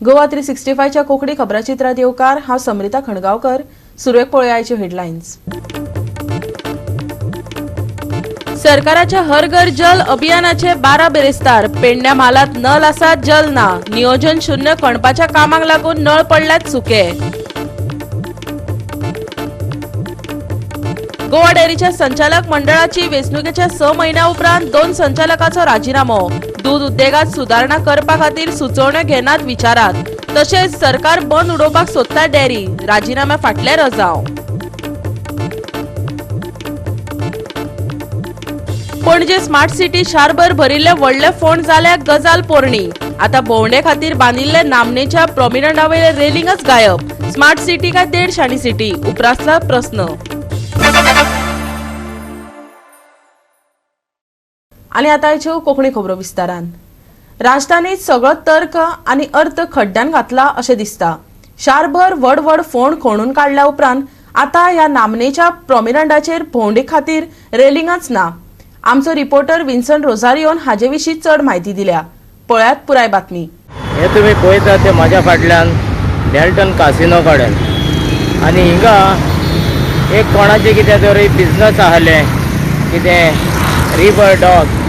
गोवा 365 च्या कोंकणी खबराचित्रात येवकार हांव समृता खणगांवकर. सुरवेक पळोवया आयच्यो हेडलायन्स. सरकाराच्या हर घर जल अभियानाचे 12 बेरेस्तार. पेडण्या मालात नळ आसात, जल ना. नियोजन शून्य खणपाच्या कामाक लागून नळ पडल्यात सुके. गोवा डेअरीच्या संचालक मंडळाची वेंचणुकेच्या 6 महिन्या उपरांत 2 संचालकांचो राजीनामो. दूध उद्देगात सुदारणा करपा खातीर सुचोवण्यो घेनात विचारात. तशेंच सरकार बंद उडोवपाक सोदता डेअरी. राजीनाम्या फाटले रजाव. पणजे स्मार्ट सिटी शारभर भरिल्ले व्हडले फोंड जाल्याक गजाल पोरणी. आता भोंवडे खातीर बांदिल्ले नामनेच्या प्रॉमिनंटावयले रेलिंगच गायब. स्मार्ट सिटी काय देडशाणी सिटी उपरासला प्रस्न. आणि आता आयच्यो कोंकणी खबरो विस्तारान. राजधानीत सगळो तर्क आनी अर्थ खड्ड्यान घातला अशें दिसता. शारभर व्हड व्हड फोंड खणून काडल्या उपरांत आता ह्या नामनेच्या प्रॉमिनंटाचेर भोंवडे खातीर रेलिंगच ना. आमचो रिपोर्टर विन्संट रोझारियोन हाजे विशीं चड म्हायती दिल्या. पळयात पुराय बातमी. हे तुम्ही पळयता ते म्हाज्या फाटल्यान डेल्टन कासिनो कडेन आनी हिंगा एक कोणाचें कितें तरी बिजनस आहलें, कितें रिवर डॉग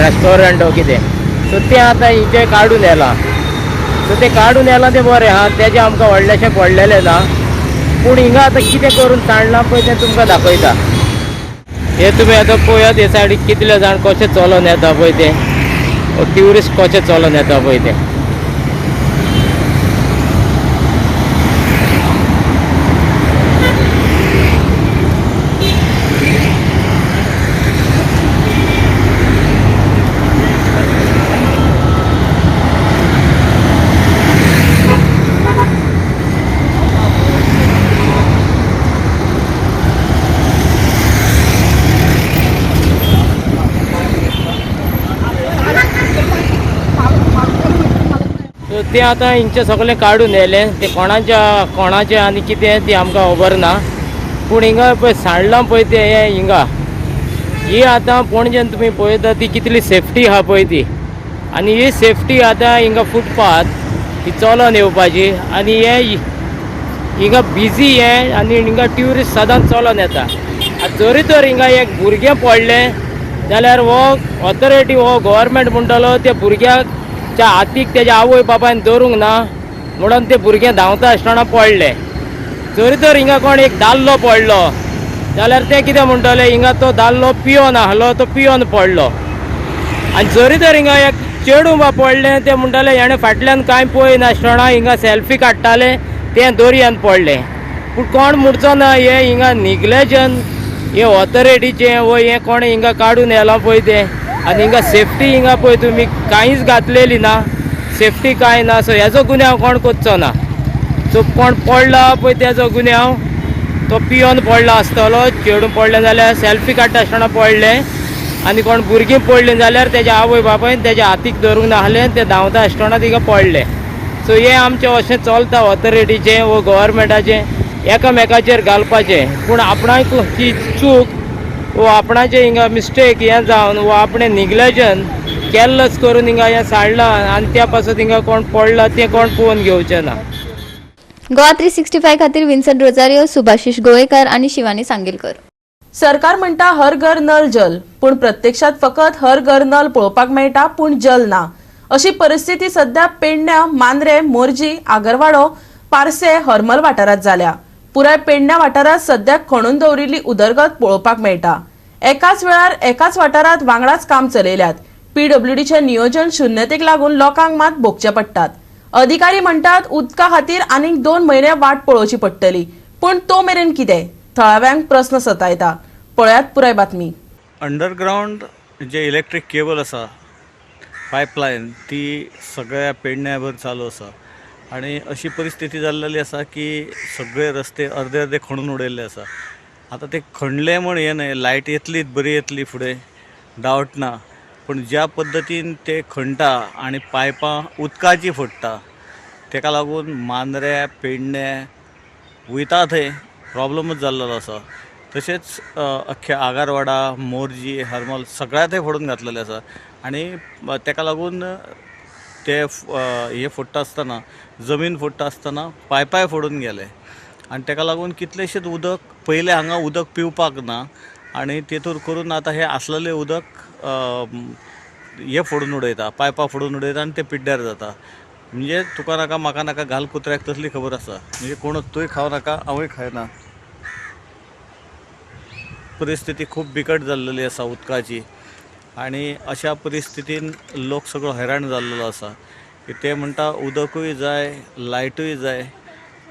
रेस्टॉरंट ओ कितें, सो तें आतां हिचे काडून येलां. सो तें काडून येलां तें बरें आहा, तेजें आमकां व्हडलेशें पडलेलें ना. पूण हिंगा आतां कितें करून ताणलां पळय तें तुमकां दाखयता. हे तुम्ही आतां पळयात हे सायडीक कितले जाण कशें चलोन येता पळय ते, ट्युरिस्ट कशें चलोन येता पळय ते. ते आतां हिंचे सगळें काडून येयलें. ते कोणाचें आनी कितें ती आमकां खबर ना. पूण हिंगा पळय सांडलां पळय ते हे हिंगा ही आतां पणजेन तुमी पळयता ती कितली सेफ्टी आहा पळय ती. आनी ही सेफ्टी आतां हिंगा फुटपाथ ही चलोन येवपाची. आनी हे हिंगा बिजी हे आनी हिंगा ट्युरिस्ट सदांच चलोन येता. जरी तर हिंगा एक भुरगें पडलें जाल्यार हो ऑथॉरिटी हो गव्हर्मेंट म्हणटलो त्या भुरग्याक हातीक तेज्या आवय बापायन धरूंक ना म्हणून ते भुरगें धांवता आसतना पडलें. जरी तर हिंगा कोण एक दादलो पडलो जाल्यार ते कितें म्हणटले हिंगा तो दादलो पियोन आहलो, तो पियोन पडलो. आनी जरी तर हिंगा एक चेडूं बा पडलें ते म्हणटले हेणें फाटल्यान कांय पळय नासतना हिंगा सेल्फी काडटाले तें दोरयान पडलें. पूण कोण म्हणचो ना हे हिंगा निग्लेजन हे ऑथॉरिटीचें वो हे कोणें हिंगा काडून येलां पळय तें. आनी हिंगा सेफ्टी हिंगा पळय तुमी कांयच घातलेली ना, सेफ्टी कांय ना. सो हेजो गुन्यांव कोण करचो ना. सो कोण पडला पळय तेजो गुन्यांव तो पियोन पडला आसतलो. चेडूं पडलें जाल्यार सेल्फी काडटा आसतना पडलें. आनी कोण भुरगीं पडलीं जाल्यार तेज्या आवय बापायन तेज्या हातीक धरूंक नासलें, ते धांवता आसतना तिका पडलें. सो हे आमचें अशें चलता ऑथॉरिटीचें वो गव्हर्मेंटाचें एकामेकाचेर घालपाचें. पूण आपणाक ती चूक वो आपणाचें हिंगा मिस्टेक हें जावन वो आपणें निग्लेजन केल्लच करून हिंगा हें सांडलां आनी त्या पासून हिंगा कोण पडला तें कोण पळोवन घेवचें ना. गोवा 365 खातीर विन्संट रोझारियो, सुभाशीश गोवेकर आणि शिवानी सांगेलकर. सरकार म्हणटा हर घर नल जल, पूण प्रत्यक्षात फकत हर घर नल पळोवपाक मेळटा पूण जल ना. अशी परिस्थिती सध्या पेडण्या, मांद्रे, मोरजी, आगरवाडो, पारसे, हरमल वाठारात जाल्या. पुराय पेडण्या वाठारात सध्या खणून दवरिल्ली उदरगत पळोवपाक मेळटा. एकाच वेळार एकाच वाठारात वांगडाच काम चलयल्यात. पीडब्ल्यूडीचे नियोजन शुन्यतेक लागून लोकांक मात भोगचे पडटात. अधिकारी म्हणटात उदका खातीर आनीक 2 म्हयने वाट पळोवची पडटली. पूण तो मेरेन कितें? थळाव्यांक प्रस्न सतायता. पळयात पुराय बातमी. अंडरग्राउंड जे इलेक्ट्रीक केबल आसा, पायपलायन, ती सगळ्या पेडण्याभर चालू आसा. आनी अशी परिस्थिती जाल्लेली आसा की सगळे रस्ते अर्दे अर्दे खणून उडयल्ले आसा. आतां ते खणले म्हण हें न्हय, लायट येतलीच बरी येतली फुडें, डावट ना. पूण ज्या पद्दतीन ते खणटा आनी पायपां उदकाची फोडटा तेका लागून मांद्रे, पेडणे वयता थंय प्रॉब्लमूच जाल्लो आसा. तशेंच अख्ख्या आगारवाडा, मोरजी, हरमल सगळ्या थंय फोडून घातलेले आसा. आनी तेका लागून ते हे फोडटा आसतना जमीन फोडटा आसतना पायपाय फोडून गेले आनी ताका लागून कितलेशेच उदक पयले हांगा उदक पिवपाक ना आनी तेतूर करून आतां हे आसलेलें उदक हे फोडून उडयता पायपां फोडून उडयता आनी ते पिड्ड्यार जाता म्हणजे तुका नाका म्हाका नाका घाल कुत्र्याक तसली खबर आसा म्हणजे कोणूच तुय खाव नाका हांवूय खायना परिस्थिती खूब बिकट जाल्लेली आसा उदकाची आनी अशा परिस्थितीन लोक सगळो हैराण जाल्लो आसा की ते म्हणटा उदकूय जाय लायटूय जाय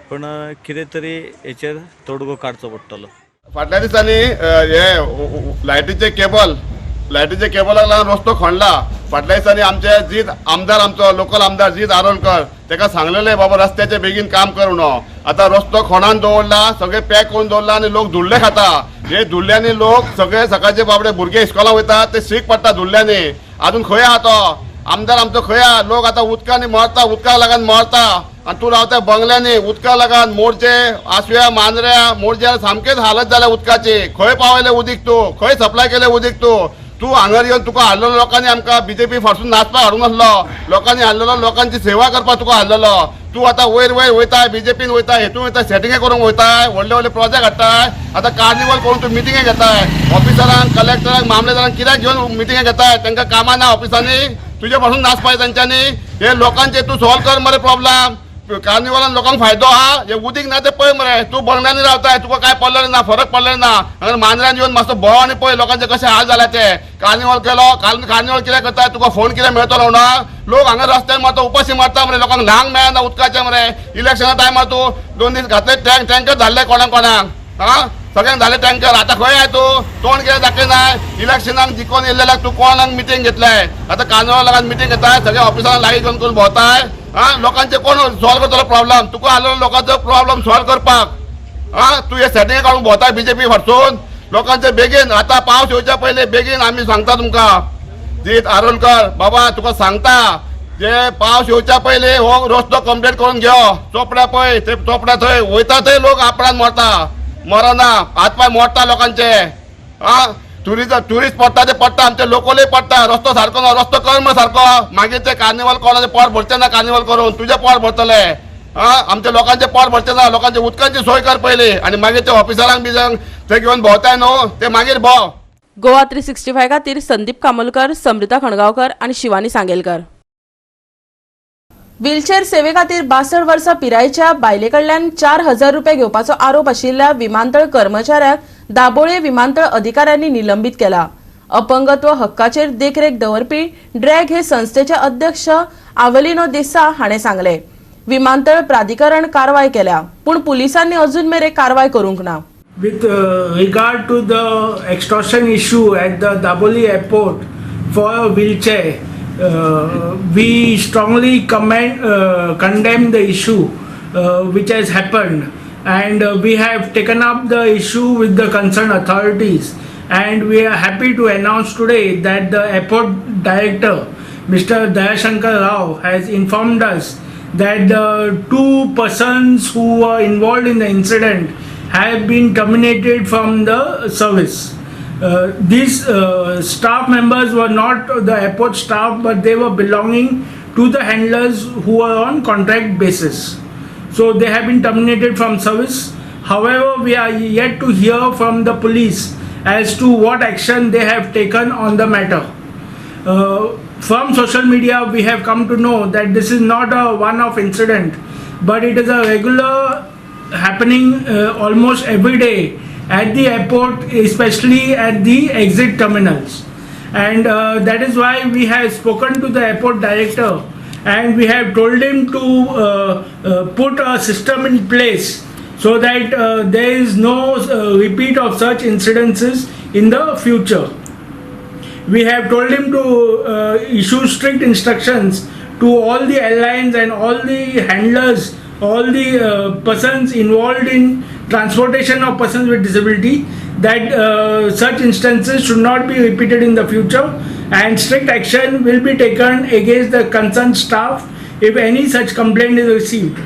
पण कितें तरी हेचेर तोडगो काडचो पडटलो फाटल्या दिसांनी हे लायटीचे केबलाक लागून रस्तो खणला फाटल्या दिसांनी आमचे जीत आमदार आमचो लोकल आमदार जीत आरोलकर ताका सांगलेले बाबा रस्त्याचे बेगीन काम कर म्हणून आतां रस्तो खणान दवरला सगळे पॅक करून दवरला आनी लोक धुल्ले खाता हे धुल्ल्यांनी लोक सगळे सकाळचे बाबडे भुरगे इस्कॉलाक वयता ते सीक पडटा धुल्ल्यांनी अजून खंय आहा तो आमदार आमचो खंय आहा लोक आतां उदकांनी मरता उदकाक लागून मरता आनी तूं रावता बंगल्यांनी उदका लागून मोरचे आसव्या मांद्र्या मोरच्या सामकेच हालत जाल्या उदकाची खंय पावयले उदीक तूं खंय सप्लाय केलें उदीक तूं हांगर येवन तुका हाडलेलो लोकांनी आमकां बीजेपी फाटसून नाचपाक हाडूंक नासलो लोकांनी हाडलेलो लोकांची सेवा करपाक तुका हाडलेलो तूं आतां वयर वयर वयताय बीजेपीन वयताय हेतून वयता सेटिंगे करूंक वयताय व्हडले व्हडले प्रोजेक्ट हाडटाय आतां कार्निवल करून तूं मिटिंगे घेताय ऑफिसरांक कलेक्टरांक मामलेदारांक कित्याक घेवन मिटिंगे घेताय तांकां कामां ना ऑफिसांनी तुजे पासून नाचपाय तांच्यांनी हे लोकांचे तूं सॉल्व कर मरे प्रॉब्लेम कार्निवलान लोकांक फायदो आहा हे उदीक ना ते पळय मरे तूं बंगल्यांनी रावताय तुका काय पडलेलें ना फरक पडलें ना हांगा मांद्र्यान येवन मातसो भोव आनी पळय लोकांचे कशे हाल जाल्या ते कार्निवल केलो कार्निवल कित्याक करताय तुका फोन कित्याक मेळटलो ना लोक हांगा रस्त्यार मारता उपाशी मारता मरे लोकांक न्हांक मेळना उदकाचे मरे इलेक्शना टायमार तूं 2 दीस घातले टँकर धाडले कोणाक हा सगळ्यांक धाडले टँकर आतां खंय आय तूं तोंड कितें दाखयनाय इलेक्शनाक जिखोन येयलेल्याक तूं कोणाक मिटींग घेतलाय आतां कार्निवल लागून मिटींग घेताय सगळ्या ऑफिसांक लागी घेवन करून भोंवताय लोकांचे कोण सॉल्व करतलो प्रॉब्लेम तुका आसलेलो लोकांचो प्रॉब्लेम सॉल्व करपाक तूं हे सेटिंग काडून भोंवताय बीजेपी फाटसून लोकांचे बेगीन आतां पावस येवच्या पयलीं बेगीन आमी सांगता तुमकां जीत आरोलकर बाबा तुका सांगता जे पावस येवच्या पयलीं हो रस्तो कंप्लीट करून घेव चोपड्या पळय ते चोपड्या थंय वयता थंय लोक आपणान मरता मरना हात पाय मोडटा लोकांचे टुरिस्ट पडटा ते पडटा आमचे लोकलय पडटा रस्तो सारको ना रस्तो कर मरे सारको मागीर ते कार्निवल कोणाचे पोट भरचे ना कार्निवल करून तुझे पोट भरतले आमच्या लोकांचे पोट भरचे ना लोकांचे उदकांची सोय कर पयली आनी मागीर ते ऑफिसरांक बिजांक ते घेवन भोंवताय न्हू ते मागीर भोंव गोवा 365 खातीर संदीप कामोलकर समृता खणगांवकर आनी शिवानी सांगेलकर व्हीलचेअर सेवे खातीर 62 वर्सां पिरायेच्या बायले कडल्यान 4,000 रुपये घेवपाचो आरोप आशिल्ल्या विमानतळ कर्मचाऱ्याक दाबोळे विमानतळ अधिकाऱ्यांनी निलंबित केला अपंगत्व हक्काचेर देखरेख दवरपी ड्रॅग हे संस्थेचे अध्यक्ष आवेलिनो देसा हाणें सांगले विमानतळ प्राधिकरण कारवाय केल्या पूण पुलिसांनी अजून मेरेन कारवाय करूंक ना With regard to the extortion issue at the Daboli airport for a wheelchair, we strongly condemn the issue which has happened and we have taken up the issue with the concerned authorities and we are happy to announce today that the airport director Mr. Dayashankar Rao has informed us that the 2 persons who were involved in the incident have been terminated from the service. These staff members were not the airport staff but they were belonging to the handlers who were on contract basis. So they have been terminated from service. However, we are yet to hear from the police as to what action they have taken on the matter. From social media we have come to know that this is not a one-off incident but it is a regular happening almost every day at the airport, especially at the exit terminals, and that is why we have spoken to the airport director and we have told him to put a system in place so that there is no repeat of such incidences in the future. We have told him to issue strict instructions to all the airlines and all the handlers, all the persons involved in transportation of persons with disability that such instances should not be repeated in the future and strict action will be taken against the concerned staff if any such complaint is received.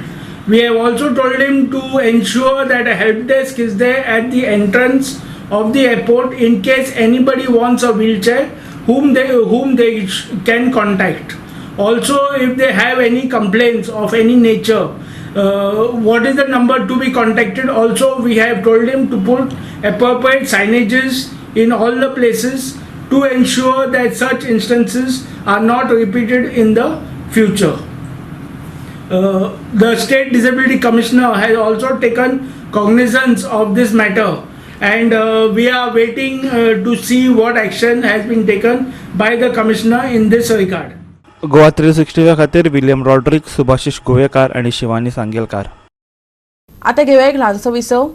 We have also told him to ensure that a help desk is there at the entrance of the airport in case anybody wants a wheelchair whom they can contact. Also, if they have any complaints of any nature, what is the number to be contacted? Also, we have told him to put appropriate signages in all the places to ensure that such instances are not repeated in the future. The State Disability Commissioner has also taken cognizance of this matter, and we are waiting to see what action has been taken by the Commissioner in this regard. Goa 365 खातीर William Rodrick, सुभाशिश Govekar आणि शिवानी सांगेलकार. आता घेऊया एक ल्हानसो विसव.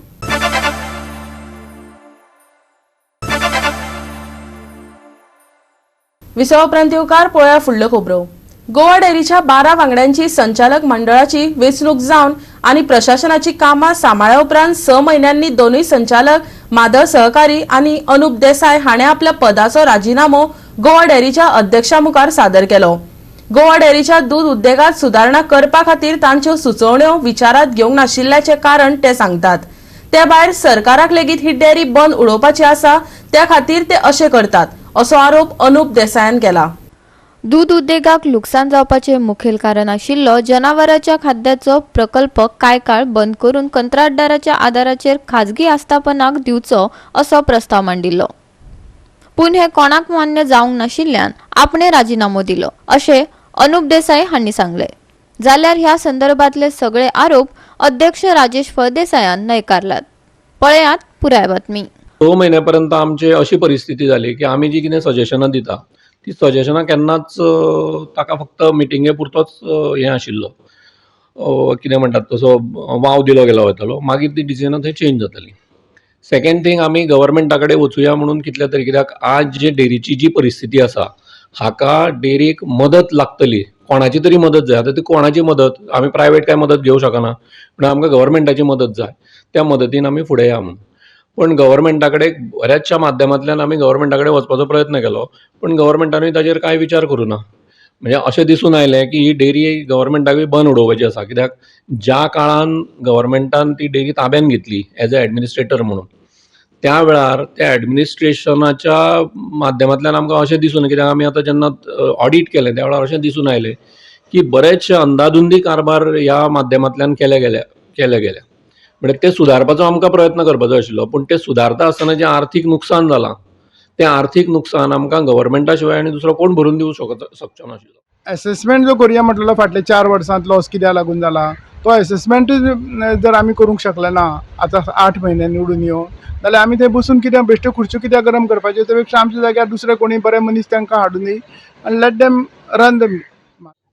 विसवा उपरांत येवकार पळोवया फुडल्यो खबरो. गोवा डेअरीच्या 12 वांगड्यांची संचालक मंडळाची वेंचणूक जावन आनी प्रशासनाची कामां सांबाळ्या उपरांत 6 म्हयन्यांनी दोनूय संचालक माधव सहकारी आनी अनुप देसाय हाणें आपल्या पदाचो राजिनामो गोवा डेअरीच्या अध्यक्षा मुखार सादर केलो. गोवा डेअरीच्या दूध उद्देगात सुदारणा करपा खातीर तांच्यो सुचोवण्यो विचारात घेवंक नाशिल्ल्याचे कारण ते सांगतात. त्या भायर सरकाराक लेगीत ही डेअरी बंद उडोवपाची आसा, त्या खातीर ते अशें करतात असो आरोप अनुप देसायान केला. दूध उद्देगाक लुकसाण जावपाचे मुखेल कारण आशिल्लो जनावरांच्या खाद्याचो प्रकल्प कांय काळ बंद करून कंत्राटदाराच्या आदाराचेर खाजगी आस्थापनाक दिवचो असो प्रस्ताव मांडिल्लो. पूण हे कोणाक मान्य जावंक नाशिल्ल्यान आपणे राजिनामो दिलो अशें अनुप देसाय हांणी सांगले. जाल्यार ह्या संदर्भातले सगळे आरोप अध्यक्ष राजेश फळदेसायान न्हयकारल्यात. पळयात पुराय बातमी. 2 म्हयन्यापर्यंत आमची अशी परिस्थिती जाली की आमी जी कितें सजेशनां दिता ती सजेशनां केन्नाच ताका फक्त मिटिंगे पुरतोच हें आशिल्लो, कितें म्हणटात तसो वाव दिलो गेलो वतालो. मागीर ती डिसिजनां थंय चेंज जाताली. सेकंड थिंग, आमी गव्हर्मेंटा कडेन वचुया म्हणून कितल्या तरी, कित्याक आज जे डेअरीची जी परिस्थिती आसा हाका डेअरीक मदत लागतली, कोणाची तरी मदत जाय. आतां ती कोणाची मदत, आमी प्रायवेट काय मदत घेवंक शकना, पूण आमकां गव्हर्मेंटाची मदत जाय. त्या मदतीन आमी फुडें या म्हणून. पण गव्हर्मेंटा कडेन बऱ्याचशा माध्यमांतल्यान आमी गव्हर्मेंटा कडेन वचपाचो प्रयत्न केलो, पण गव्हर्मेंटानूय ताजेर कांय विचार करूं ना. म्हणजे अशें दिसून आयलें की ही डेअरी गव्हर्मेंटाकूय बंद उडोवपाची आसा. कित्याक ज्या काळान गव्हर्मेंटान ती डेअरी ताब्यान घेतली एज अ एडमिनिस्ट्रेटर म्हणून, त्या वेळार त्या एडमिनिस्ट्रेशनाच्या माध्यमांतल्यान आमकां अशें दिसून, कित्याक आमी आतां जेन्ना ऑडिट केलें त्या वेळार अशें दिसून आयलें की बरेचशे अंदाधुंदी कारबार ह्या माध्यमांतल्यान केले गेले. म्हणजे ते सुदारपाचो आमकां प्रयत्न करपाचो आशिल्लो, पूण ते सुदारता आसतना जें आर्थीक नुकसान जालां तें आर्थीक नुकसान आमकां गव्हर्मेंटा शिवाय आनी दुसरो कोण भरून दिवंक शकचो नाशिल्लो. असेसमेंट जो करूया म्हटलेलो फाटले 4 वर्सांत लॉस कित्याक लागून जाला, तो असेसमेंट जर आमी करूंक शकले ना आतां 8 म्हयने निवडून येवन, जाल्यार आमी थंय बसून कित्याक बेश्ट्यो खुर्च्यो कित्याक गरम करपाच्यो, त्या पेक्षा आमच्या जाग्यार दुसरे कोणी बरे मनीस तांकां हाडून दी आनी लेट देम रन द.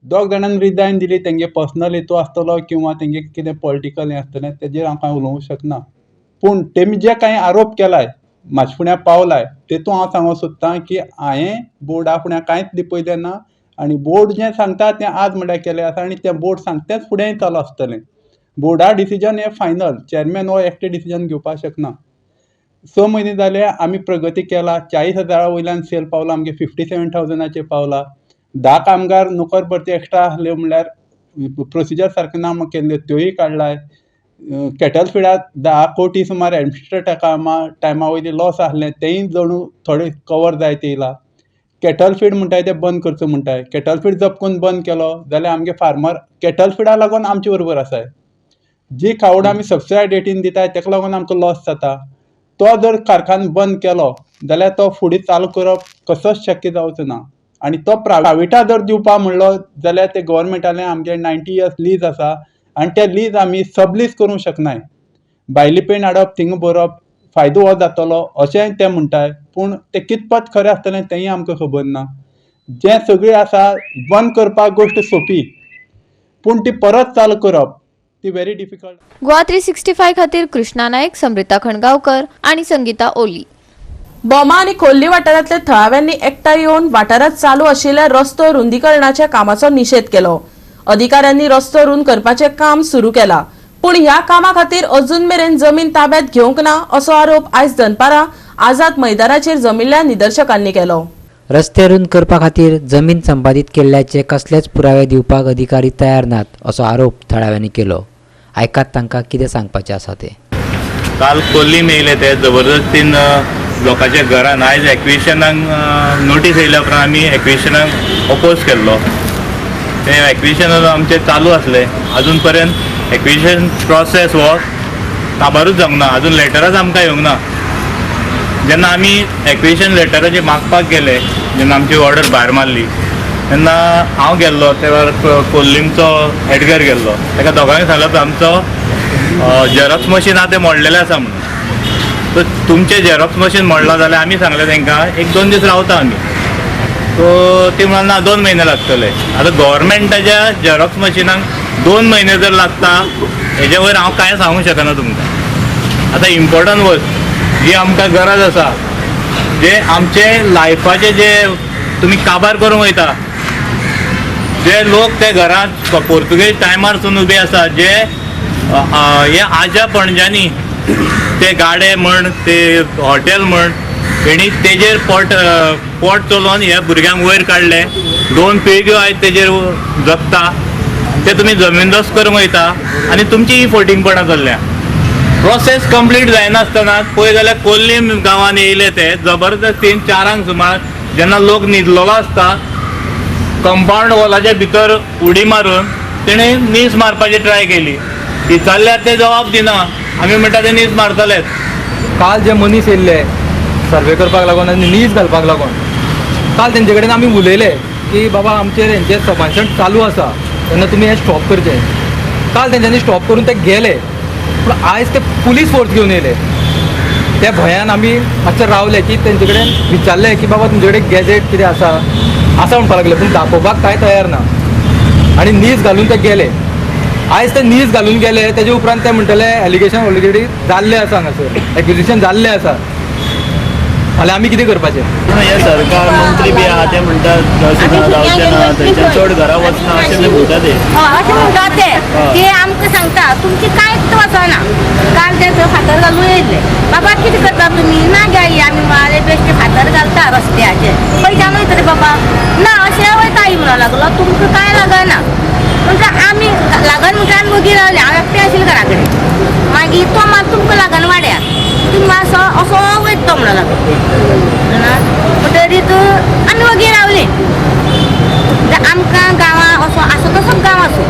2 जाणांनी रिजायन दिली, तेंगे पर्सनल हेतू आसतलो किंवा तेंगे कितें पॉलिटिकल हें आसतलें तेजेर हांव कांय उलोवंक शकना. पूण तेमी जे कांय आरोप केलाय, म्हाजे फुड्यान पावलाय, तेतून हांव सांगूंक सोदतां की हांवें बोर्डा फुड्यान कांयच लिपयलें ना आनी बोर्ड जें सांगता तें आज म्हळ्यार केलें आसा आनी तें बोर्ड सांगतेच फुडेंय चालू आसतलें. बोर्डा डिसिजन हें फायनल, चॅरमॅन हो एकटे डिसिजन घेवपाक शकना. 6 म्हयने जाले आमी प्रगती केला. 40,000 वयल्यान सेल पावला, आमगे 57,000 पावला. 10 कामगार नोकर भरती एक्स्ट्रा आहल्यो म्हणल्यार प्रोसिजर सारके ना केल्ल्यो त्योय काडलाय. कॅटल फिडाक 10 कोटी सुमार एडमिनिस्ट्रेटर टायमा वयली लॉस आहलें तेंय जणू थोडें कवर जायत येयला. कॅटल फीड म्हणटाय तें बंद करचो म्हणटाय. कॅटल फीड जपकून बंद केलो जाल्यार आमगे फार्मर कॅटल फिडा लागून आमचे बरोबर आसाय. जी खावड आमी सबसिडायड रेटीन दिताय तेका लागून आमकां लॉस जाता. तो जर कारखानो बंद केलो जाल्यार तो फुडें चालू करप कसोच शक्य जावचो ना. आनी तो प्रायवेटा जर दिवपा म्हणलो जाल्यार ते गव्हर्मेंटाले आमगे 90 इयर्स लीज आसा आनी ते लीज आमी सबलीज करूंक शकनाय. भायली पेंट हाडप थिंग बरोवप फायदो हो जातलो अशेंय ते म्हणटाय, पूण ते कितपत खरें आसतलें तेंय आमकां खबर ना. जें सगळें आसा बंद करपाक गोश्ट सोंपी, पूण ती परत चालू करप ती व्हेरी डिफिकल्ट. गोवा 365 खातीर कृष्णा नायक, समृता खणगांवकर आणि संगीता ओली. बोमा आनी खोर्ली वाठारांतल्या थळाव्यांनी एकठांय येवन वाठारांत चालू आशिल्ल्या रस्तो रुंदीकरणाच्या कामाचो निशेध केलो. अधिकाऱ्यांनी रस्तो रुंद करपाचें काम सुरू केलां, पूण ह्या कामा खातीर अजून मेरेन जमीन ताब्यात घेवंक ना असो आरोप आयज दनपारां आझाद मैदानाचेर जमिल्ल्या निदर्शकांनी केलो. रस्ते रुंद करपा खातीर जमीन संपादीत केल्ल्याचे कसलेच पुरावे दिवपाक अधिकारी तयार नात असो आरोप थळाव्यांनी केलो. आयकात तांकां कितें सांगपाचें आसा तें. काल कोल्ली मेयले ते जबरदस्तीन लोकांच्या घरान. आयज एक्विशनाक नोटीस येयल्या उपरांत आमी एक्विशनाक अपोज केल्लो. ते एक्विजिशन आमचे चालू असले अजून पर्यंत एक्विजिशन प्रोसेस हो काबारूच जावंक ना, अजून लेटरच आमकां येवंक ना. जेन्ना आमी एक्विजिशन लेटराचे मागपाक गेले, जेन्ना आमची ऑर्डर भायर मारली तेन्ना हांव गेल्लो त्या वेळार कोल्लिंगचो हेडगर गेल्लो, ताका दोगांनी सांगलो आमचो झेरॉक्स मशीन आहा तें मोडलेलें आसा म्हणून. सो तुमचें झेरॉक्स मशीन मोडला जाल्यार आमी सांगलें तांकां 1-2 दीस रावता आमी. सो ती म्हणून ना 2 म्हयने लागतले. आतां गव्हर्मेंटाच्या झेरॉक्स मशिनाक 2 म्हयने जर लागता हेजे वयर हांव कांय सांगूंक शकना तुमकां. आतां इम्पॉर्टंट वस्त जी आमकां गरज आसा, जे आमचे लायफाचे जे तुमी काबार करूंक वयता, जे लोक ते घरांत पोर्तुगेज टायमारसून उबे आसा, जे हे आज्या पणज्यांनी ते गाडे म्हण ते हॉटेल म्हण तेणी तेजेर पोट चलोवन ह्या भुरग्यांक वयर काडले. 2 पिळग्यो आयज तेजेर जगता, ते तुमी जमीनदोस्त करूंक वयता आनी तुमची ही फोटिंगपणां चल्ल्या. प्रोसेस कंप्लीट जायनासतना पळय जाल्यार कोल्लीम गांवांत येयले ते जबरदस्तीन 4 सुमार जेन्ना लोक न्हिदलेलो आसता कंपाऊंड वॉलाच्या भितर उडी मारून तेणे नीस मारपाची ट्राय केली. विचारल्यार ते जबाब दिना. आमी म्हणटा ते नीस मारतलेच. काल जे मनीस येयल्ले सर्वे करपाक लागून आनी नीज घालपाक लागून काल तेंचे कडेन आमी उलयले की बाबा आमचेर हेंचेर सबमर्शन चालू आसा तेन्ना तुमी हें स्टॉप करचें. काल तेंच्यांनी स्टॉप करून ते गेले, पूण आयज ते पुलीस फोर्स घेवन येयले. त्या भंयान आमी मातशे रावले की तेंचे कडेन विचारलें की बाबा तुमचे कडेन गॅजेट कितें आसा म्हणपाक लागले, पूण दाखोवपाक कांय तयार ना. आनी नीज घालून ते गेले. आयज ते नीज घालून गेले तेजे उपरांत ते म्हणटले एलिगेशन ऑलरेडी जाल्लें आसा हांगासर, एक्विजिशन जाल्लें आसा, जाल्यार आमी कितें करपाचें? हे सरकार मंत्री बी आहा ते म्हणटात रावचे ना, थंयच्यान चड घरा वचना अशें ते म्हणटा ते. अशें म्हणटा ते आमकां सांगता तुमची कांयच वचना. काल ते फातर घालून येयले, बाबा कितें करता तुमी? ना गे आमी म्हळ्यार बेश्टे फातर घालता रस्त्याचेर, खंयच्यान वयता रे बाबा? ना अशें वयता म्हणून लागलो, तुमकां कांय लागना. म्हणजे आमी लागन म्हणजे आमी वगीर रावले, हांव एकटें आशिल्लें घरा कडेन. मागीर तो मात तुमकां लागन वाड्यार तुमी असो वयता म्हणून लागलो. म्हणटरीत आमी वगीर रावले. आमकां गांवां असो आसो तसो गांव आसो.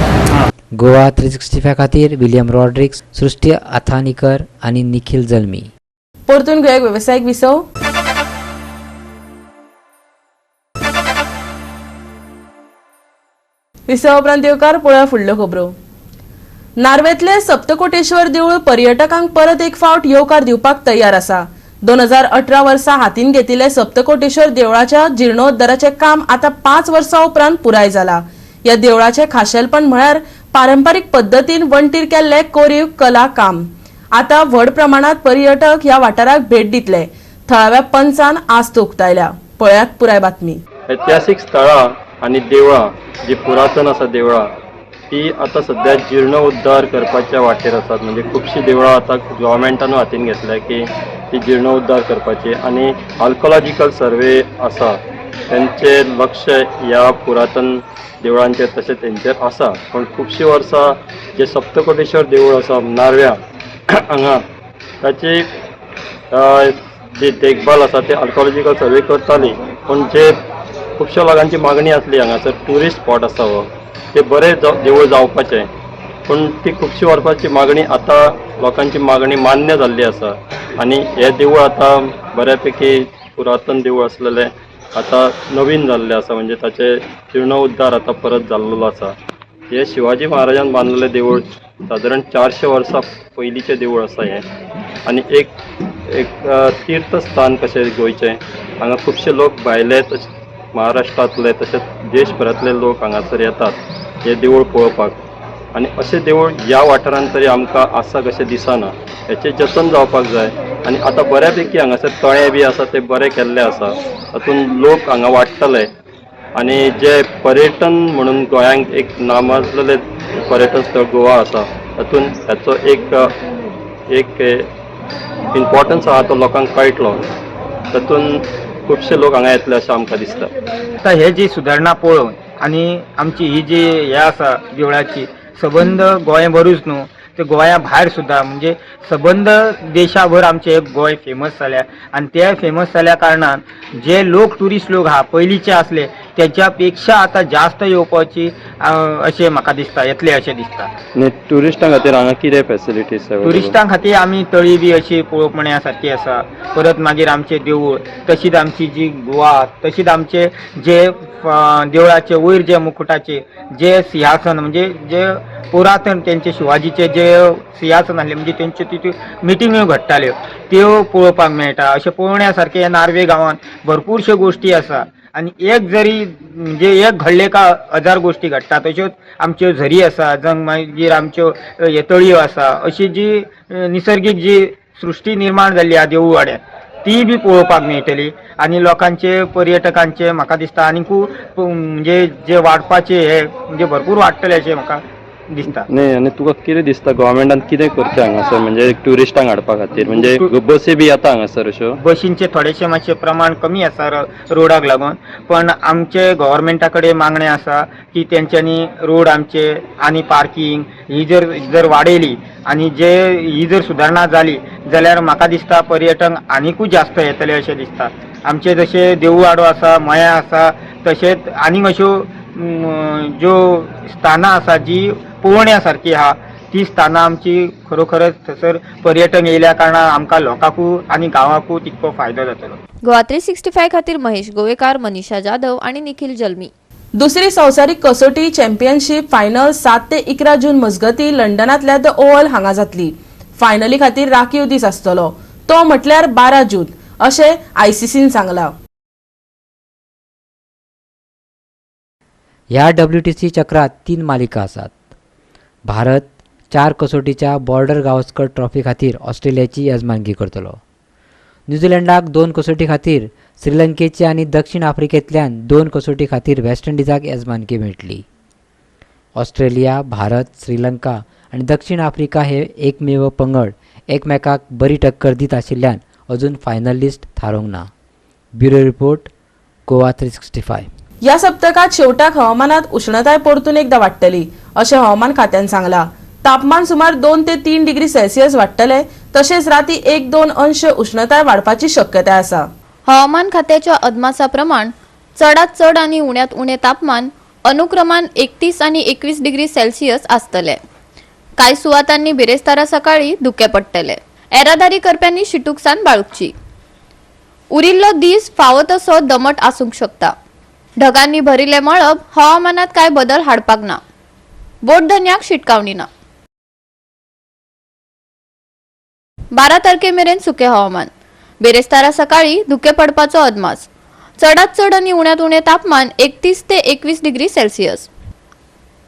गोवा 365 खातीर विलियम रॉड्रिक्स, सृष्टी आथानीकर आणि निखिल जल्मी. परतून गोंयाक वेवसायीक विसव. विसव उपरांत येवकार पळोवया फुडल्यो खबरो. नार्वेतले सप्तकोटेश्वर देवूळ पर्यटकांक परत एक फावट येवकार दिवपाक तयार आसा. 2018 वर्सा हातीन घेतिल्ले सप्तकोटेश्वर देवळाच्या जीर्णोद्धाराचे काम आता 5 वर्सां उपरांत पुराय जाला. या देवळाचे खाशेलपण म्हळ्यार पारंपारीक पद्दतीन वणटीर केल्ले कोरीव कला काम. आता व्हड प्रमाणात पर्यटक ह्या वाठाराक भेट दितले. थळाव्या पंचान आस्त उक्तायल्या. पळयात पुराय बातमी. ऐतिहासिक स्थळां आनी देवळां जी पुरातन आसा देवळां ती आता सध्या जीर्णोद्धार करपाच्या वाटेर आसात. म्हणजे खुबशीं देवळां आता गव्हर्मेंटानूय हातीन घेतल्या की ती जीर्णोद्धार करपाची आनी आर्कोलॉजिकल सर्वे आसा तेंचे लक्ष ह्या पुरातन देवळांचेर तशेंच तेंचेर आसा. पण खुबशीं वर्सां जे सप्तकोटेश्वर देवूळ आसा नार्व्या हांगा ताची जी देखभाल आसा ते आर्कोलॉजिकल सर्वे करताली. पण जे खुबश्या लोकांची मागणी आसली हांगासर ट्युरिस्ट स्पॉट आसा हो ते बरें देवूळ जावपाचें. पूण ती खुबशी वर्सांची मागणी आतां लोकांची मागणी मान्य जाल्ली आसा आनी हें देवूळ आतां बऱ्यापैकी पुरातन देवूळ आसलेलें आतां नवीन जाल्लें आसा. म्हणजे ताचे जीर्णोद्धार आतां परत जाल्लो आसा. हें शिवाजी महाराजान बांदलेलें देवूळ सादारण 400 वर्सां पयलींचें देवूळ आसा हें. आनी एक तीर्थस्थान कशें गोंयचें. हांगा खुबशे लोक भायले महाराष्ट्रांतले तशेंच देशभरांतले लोक हांगासर येतात हें देवूळ पळोवपाक. आनी अशें देवूळ ह्या वाठारांत तरी आमकां आसा कशें दिसना. हेचें जतन जावपाक जाय. आनी आतां बऱ्यापैकी हांगासर तळें बी आसा तें बरें केल्लें आसा. तातूंत लोक हांगा वाडटले आनी जे पर्यटन म्हणून गोंयांक एक नामाजलेलें पर्यटन स्थळ गोवा आसा तातूंत हाचो एक इम्पॉर्टन्स आहा तो लोकांक कळटलो. तातूंत खुबशे लोक हांगा येतले अशें आमकां दिसता. आतां हे जी सुदारणा पळोवन आनी आमची ही जी हे आसा देवळाची संबंद गोंयभरूच न्हू ते गोंया भायर सुद्दां म्हणजे सबंद देशाभर आमचे गोंय फेमस जाल्या आनी ते फेमस जाल्या कारणान जे लोक ट्युरिस्ट लोक आहा पयलींचे आसले तेच्या पेक्षा आतां जास्त येवपाची अशें म्हाका दिसता येतले अशें दिसता. आनी ट्युरिस्टां खातीर हांगा कितें फेसिलिटीज ट्युरिस्टां खातीर आमी तळी बी अशी पळोवप म्हणल्या सारखी आसा. परत मागीर आमचे देवूळ तशीच आमची जी गुहा तशीच आमचे जे देवळाचे वयर जे मुकुटाचे जे सिंहासन म्हणजे जे पुरातन त्यांचे शिवाजीचे जे सिंहासन आसले म्हणजे तेंचे तितून मिटिंग्यो घडटाल्यो त्यो पळोवपाक मेळटा. अशें पळोवण्या सारकें ह्या नार्वे गांवांत भरपूरश्यो गोश्टी आसा आनी एक जरी म्हणजे एक घडले का 1000 गोश्टी घडटा. तश्योच आमच्यो झरी आसा जंग मागीर आमच्यो तळयो आसा अशी जी निसर्गीक जी सृश्टी निर्माण जाल्ली आहा देवूळ वाड्यात ती बी पळोवपाक मेळटली आनी लोकांचे पर्यटकांचे म्हाका दिसता आनीकूय म्हणजे जे वाडपाचे हे म्हणजे भरपूर वाडटले अशें म्हाका दिसता. न्ही आनी तुका कितें दिसता गोवोरमेंटान कितें करचें हांगासर म्हणजे ट्युरिस्टांक हाडपा खातीर म्हणजे बसी बी येता हांगासर अश्यो बशींचे थोडेशे मातशे प्रमाण कमी आसा रोडाक लागून पण आमचे गव्हर्मेंटा कडेन मागणें आसा की तेंच्यांनी रोड आमचे आनी पार्किंग ही जर वाडयली आनी ही जर सुदारणा जाली जाल्यार म्हाका दिसता पर्यटक आनीकूय जास्त येतले अशें दिसता. आमचे जशे देवूळ वाडो आसा मया आसा तशेंच आनीक अश्यो ज्यो स्थानां आसा जी पळोवण्या सारकी आहा ती स्थानां आमची खरोखरच थंयसर पर्यटक येयल्या कारणान आमकां लोकांकूय आनी गांवांकूय तितको फायदो जातलो. गोवा 365 खातीर महेश गोवेकार, मनीषा जाधव आणि निखिल जल्मी. दुसरी संवसारीक कसोटी चॅम्पियनशीप फायनल 7 ते 11 जून मजगती लंडनांतल्या द ओव्हल हांगा जातली. फायनली खातीर राखीव दीस आसतलो तो म्हटल्यार 12 जून अशें ICCन सांगलां. ह्या WTC चक्रात 3 मालिका आसात. भारत 4 कसोटीच्या बॉर्डर गावस्कर ट्रॉफी खातीर ऑस्ट्रेलियाची येजमानगी करतलो. न्यूझीलंडाक 2 कसोटी खातीर श्रीलंकेची आनी दक्षिण आफ्रिकेंतल्यान 2 कसोटी खातीर वेस्ट इंडिजाक येजमानकी मेळटली. ऑस्ट्रेलिया, भारत, श्रीलंका आनी दक्षिण आफ्रिका हे एकमेव पंगड एकमेकाक बरी टक्कर दित आशिल्ल्यान अजून फायनल लिस्ट थारोवंक ना. Bureau report, Goa 365. या सप्तकात शेवटाक हवामानात उष्णताय परतून एकदा वाडटली अशें हवामान खात्यान सांगलां. तापमान सुमार 2 ते 3 डिग्री सेल्सियस वाडटले तशेंच राती 1-2 अंश उष्णताय वाडपाची शक्यताय आसा. हवामान खात्याच्या अदमासा प्रमाण चडात चड आणि उण्यात उणे तापमान अनुक्रमान 31 आणि 21 डिग्री सेल्सियस आसतले. कांय सुवातांनी बिरेस्तारा सकाळी धुके पडटले. येरादारी करप्यांनी शिटूकसाण बाळगची. उरिल्लो दीस फावो तसो दमट आसूंक शकता. ढगांनी भरिल्ले मळब हवामानात काय बदल हाडपाक ना. बोट धन्याक शिटकावणी ना. 12 तारखेमेरेन सुके हवामान. बेरेस्तारा सकाळी धुके पडपाचो अदमास. चडात चड आणि उण्यात उणे तापमान 31 ते 21 डिग्री सेल्सियस.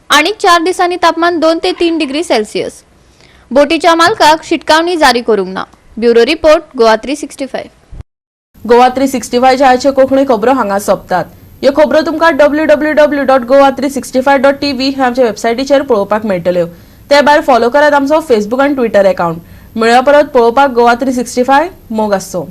आणि 4 दिसांनी तापमान 2 ते 3 डिग्री सेल्सियस. बोटीच्या मालकाक शिटकावणी जारी करूंक ना. Bureau report, Goa 365. गोवा 365 च्या आयचे कोंकणी खबरो हांगा सोंपतात. ह्यो खबरो तुमकां www.goa365.tv ह्या आमच्या वेबसायटीचेर पळोवपाक मेळटल्यो. ते भायर फॉलो करात आमचो फेसबूक आनी ट्विटर अकाउंट. मेळया परत पळोवपाक गोवा 365. मोग आसचो.